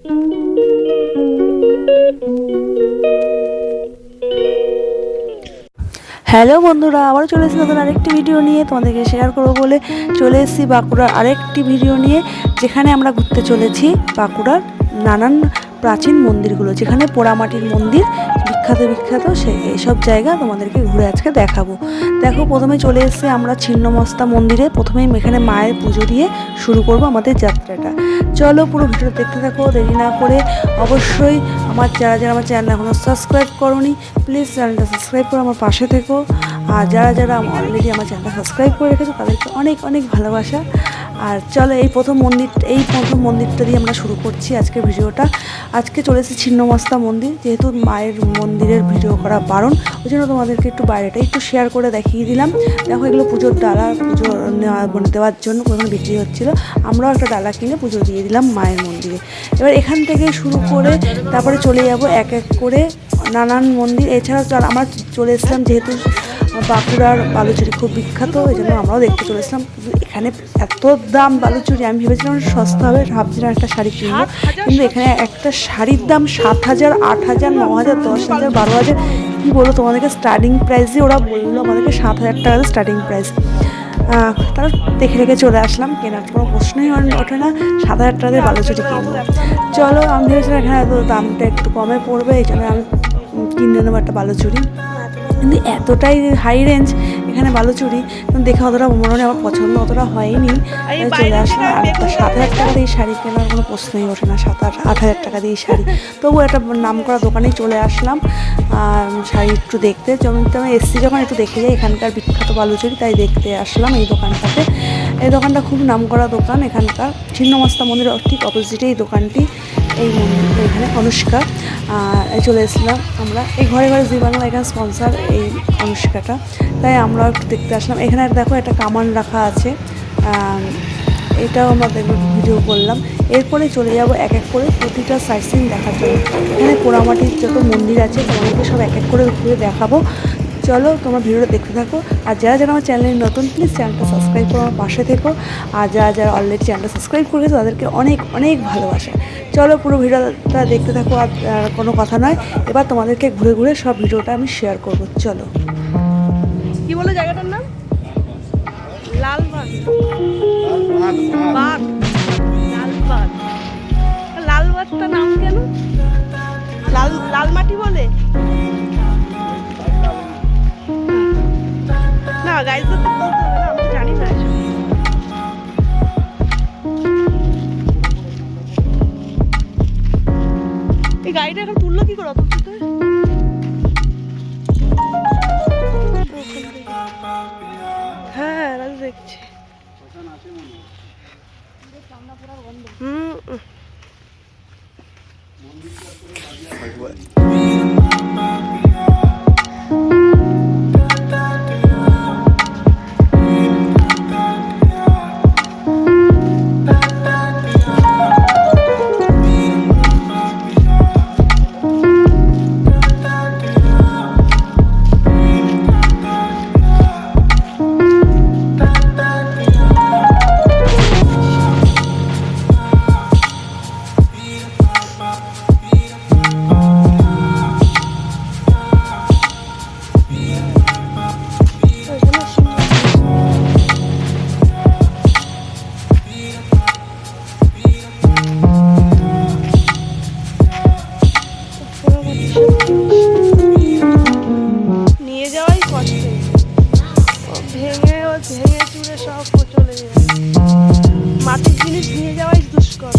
Hello বন্ধুরা, আবার চলে এসেছি নতুন আরেকটি ভিডিও নিয়ে তোমাদেরকে শেয়ার করবো বলে চলে এসেছি বাঁকুড়ার আরেকটি ভিডিও নিয়ে, যেখানে আমরা ঘুরতে চলেছি বাঁকুড়ার নানান প্রাচীন মন্দিরগুলো, যেখানে পোড়ামাটির মন্দির বিখ্যাত এইসব জায়গা তোমাদেরকে ঘুরে আজকে দেখাবো। দেখো, প্রথমে চলে এসেছি আমরা ছিন্নমস্তা মন্দিরে। প্রথমেই এখানে মায়ের পুজো দিয়ে শুরু করব আমাদের যাত্রাটা। চলো পুরো ভিডিও দেখতে থাকো, দেরি না করে। অবশ্যই যারা আমার চ্যানেল এখনও সাবস্ক্রাইব করোনি, প্লিজ চ্যানেলটা সাবস্ক্রাইব করে আমার পাশে থেকো। আর যারা অলরেডি আমার চ্যানেলটা সাবস্ক্রাইব করে রেখেছো তাদেরকে অনেক অনেক ভালোবাসা। আর চলো এই প্রথম মন্দিরটা দিয়ে আমরা শুরু করছি আজকের ভিডিওটা। আজকে চলে এসেছি ছিন্নমস্তা মন্দির, যেহেতু মায়ের মন্দিরের ভিডিও করা বারণ, ওই জন্য তোমাদেরকে একটু বাইরেটা একটু শেয়ার করে দেখিয়ে দিলাম। দেখো, এগুলো পুজোর ডালা, পুজো দেওয়ার জন্য কোথাও বিক্রি হচ্ছিলো। আমরাও একটা ডালা কিনে পুজো দিয়ে দিলাম মায়ের মন্দিরে। এবার এখান থেকে শুরু করে তারপরে চলে যাব এক এক করে নানান মন্দির। এছাড়া আমরা চলে এসেছিলাম, যেহেতু বাঁকুড়ার বালুচুরি খুব বিখ্যাত, এই জন্য আমরাও দেখতে চলে এসেছিলাম। এখানে এত দাম বালুচুরি, আমি ভেবেছিলাম সস্তা হবে, ভাবছিলাম একটা শাড়ি কিনবো, কিন্তু এখানে একটা শাড়ির দাম 7,000, 8,000, 9,000, 10,000, 12,000। কী বলবো তোমাদেরকে, স্টার্টিং প্রাইসই ওরা বললো আমাদেরকে 7,000 টাকা স্টার্টিং প্রাইস। তারা দেখে চলে আসলাম, কেনার কোনো প্রশ্নই ওঠে না, 7,000 টাকা দিয়ে বালুচুরি কিনবো। চলো, আমি ভেবেছিলাম এখানে দামটা একটু কমে পড়বে, এই জন্য আমি কিনে নেবো একটা বালুচুরি। কিন্তু এতটাই হাই রেঞ্জ এখানে বালুচুরি, দেখে অতটা মনে আমার পছন্দ অতটা হয়নি, চলে আসলাম। আর 7,000 টাকা দিয়ে শাড়ি কেনার কোনো প্রশ্নই ওঠে না, 7-8,000 টাকা দিয়ে শাড়ি। তবু একটা নাম করা দোকানেই চলে আসলাম শাড়ি একটু দেখতে। যেমন আমি এসছি যখন একটু দেখে যাই এখানকার বিখ্যাত বালুচুরি, তাই দেখতে আসলাম এই দোকানটাতে। এই দোকানটা খুব নাম করা দোকান এখানকার, ছিন্নমস্তা মন্দিরের ঠিক অপোজিটে এই দোকানটি। এই মন্দিরটা এখানে অনুষ্কা, চলে এসেছিলাম আমরা। এই ঘরে ঘরে জি বাংলা এখানে স্পন্সার এই অনুষ্কাটা, তাই আমরাও একটু দেখতে আসলাম। এখানে দেখো একটা কামান রাখা আছে, এটাও আমরা ভিডিও করলাম। এরপরে চলে যাব এক এক করে প্রতিটা সাইট সিন দেখার জন্য। এখানে পোড়ামাটির যত মন্দির আছে তোমাদেরকে সব এক এক করে ঘুরে দেখাবো। চলো, তোমার ভিডিওটা দেখতে থাকো। আর যারা আমার চ্যানেলে নতুন, প্লিজ চ্যানেলটা সাবস্ক্রাইব করে আমার পাশে থেকো। আর যারা অলরেডি চ্যানেলটা সাবস্ক্রাইব করে গেছো তাদেরকে অনেক অনেক ভালোবাসা। চলো পুরো ভিডিওটা দেখতে থাকো। আর কোনো কথা নয়, এবার তোমাদেরকে ঘুরে ঘুরে সব ভিডিওটা আমি শেয়ার করবো। চলো। কি বলে জায়গাটার নাম? লালবাগ। লালবাগটা নাম কেন? লাল মাটি বলে না, গাইজ তো বলতে হবে না, আমি জানি না। এই গাড়িটা এখন তুললো কি করে? অত হ্যাঁ, রাজু দেখছি। নিয়ে যাওয়াই কষ্ট, ভেঙে চুরে সব চলে যায়। মাটির জিনিস নিয়ে যাওয়াই দুষ্কর।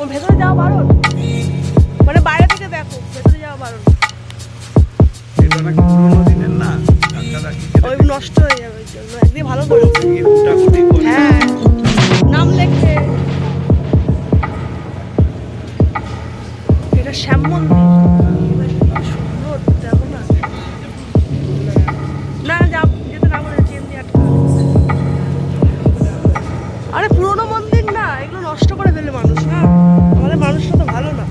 ও ভেতরে যাওয়া বারণ, মানে বাইরে থেকে দেখো, ভেতরে যাওয়া বারণ। এটা নাকি পুরোনো দিনের না, কাকারা কি ওই নষ্ট হয়ে যাবে, ওই জন্য একদিন ভালো করেছে। গিয়ে কুটাকুটি করে হ্যাঁ, নাম লেখে। এটা শ্যাম মন্দির, সুন্দর, দেখো না। না যেতে না বলে চেন দিয়ে আটকা। আরে পুরোনো মন্দির না, এগুলো নষ্ট করে ফেলে মানুষ না, আমাদের মানুষটা তো ভালো না।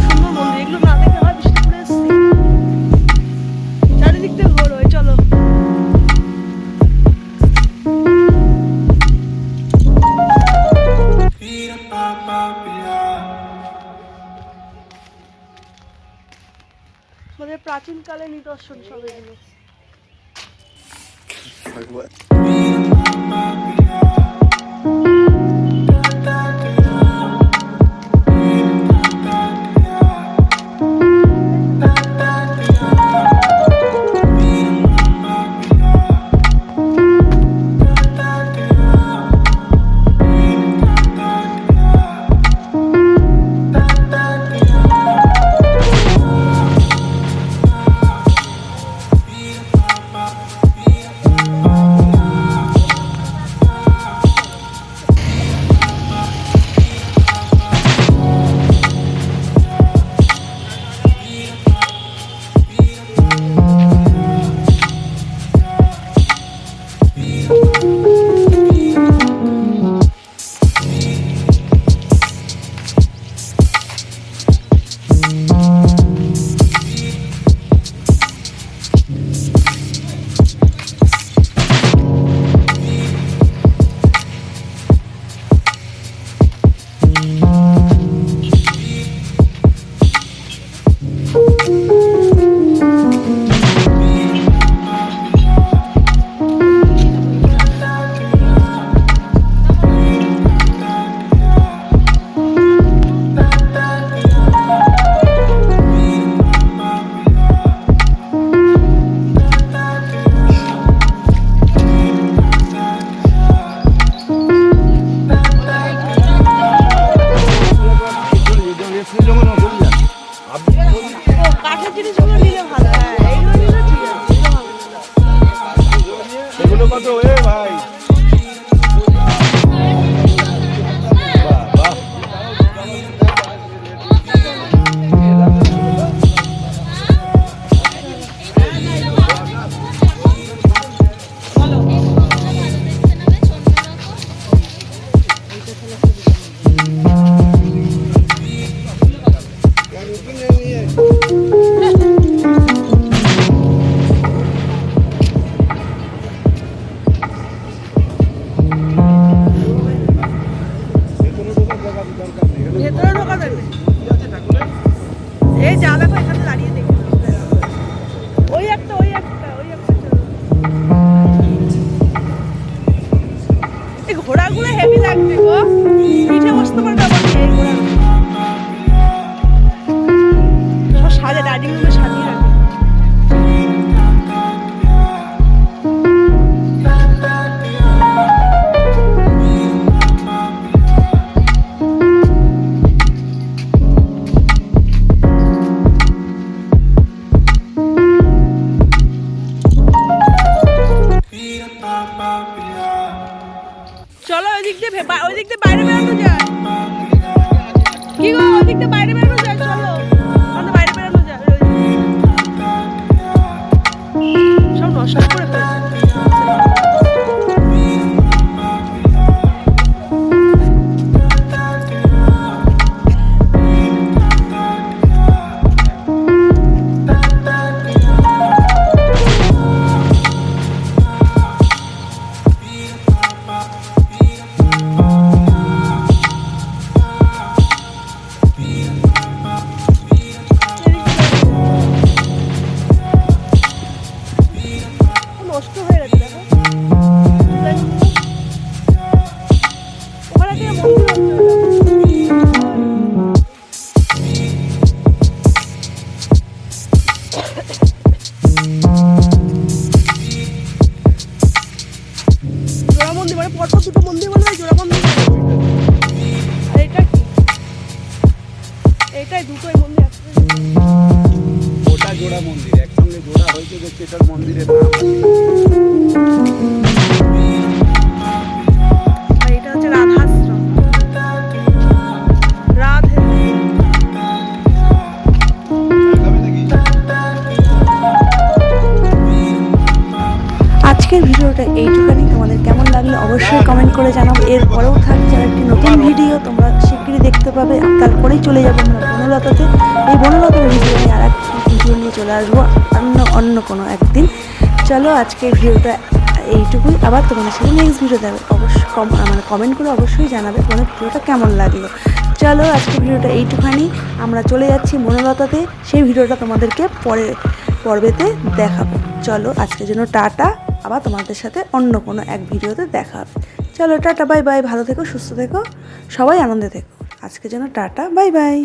সুন্দর মন্দির, এগুলো না দেখে হয় বিষ্ণুপুরে এসছি। চারিদিক থেকে ঘোর হয়, চলো। আমাদের প্রাচীনকালে নিদর্শন সব এগুলো। কাঠের জিনিসগুলো নিলে ভালো, হ্যাঁ এইগুলো নিলে ঠিক আছে, এগুলো ভালো। এগুলো কত এ ভাই? বাহ বাহ, ভেতরে ঢোকা যাবে। এই যা দেখো এখানে দাঁড়িয়ে দেখে ওই একটা চলো। এই ঘোড়াগুলো হেভি লাগছে গো, পিঠে বসতে পারবে আবার এই ঘোড়া সব সাজে, ডাইনিং রুমে সাজিয়ে রাখে। চলো ওই দিক দিয়ে বাইরে বেরোনো যায়। কি গো, ওই দিক দিয়ে বাইরে বেরোনো যায়, চলো আমাদের বাইরে বেরোনো যায়। সব নষ্ট করে ফেলেছে। নষ্ট হয়ে মন্দির বলতে জোড়া মন্দির আর এটা কি এটাই দুটোই মন্দির একসাথে ওটা জোড়া মন্দির একসঙ্গে জোড়া হয়েছে দেখছি এটার মন্দিরের নাম আর এটা হচ্ছে রাধাশ্রম রাধে আজকের ভিডিওটা এইটুখানি। তোমাদের কেমন লাগলো অবশ্যই কমেন্ট করে জানাবো। এরপরেও থাকছে আর একটি নতুন ভিডিও, তোমরা শিগগিরই দেখতে পাবে। তারপরেই চলে যাবো আমরা বনলতাতে। এই বনলতার ভিডিও নিয়ে আর একটি ভিডিও নিয়ে চলে আসবো অন্য কোনো একদিন। চলো আজকের ভিডিওটা এইটুকুই। আবার তোমাদের সাথে নেক্সট ভিডিও দেবে। অবশ্যই কমেন্ট করে অবশ্যই জানাবে তোমাদের ভিডিওটা কেমন লাগলো। চলো আজকের ভিডিওটা এইটুখানি। আমরা চলে যাচ্ছি বনলতাতে, সেই ভিডিওটা তোমাদেরকে পর্বেতে দেখাবো। চলো আজকের জন্য টাটা। আবার তোমাদের সাথে অন্য কোনো এক ভিডিওতে দেখা হবে। চলো টাটা বাই বাই। ভালো থেকো, সুস্থ থেকো, সবাই আনন্দে থেকো। আজকের জন্য টাটা বাই বাই।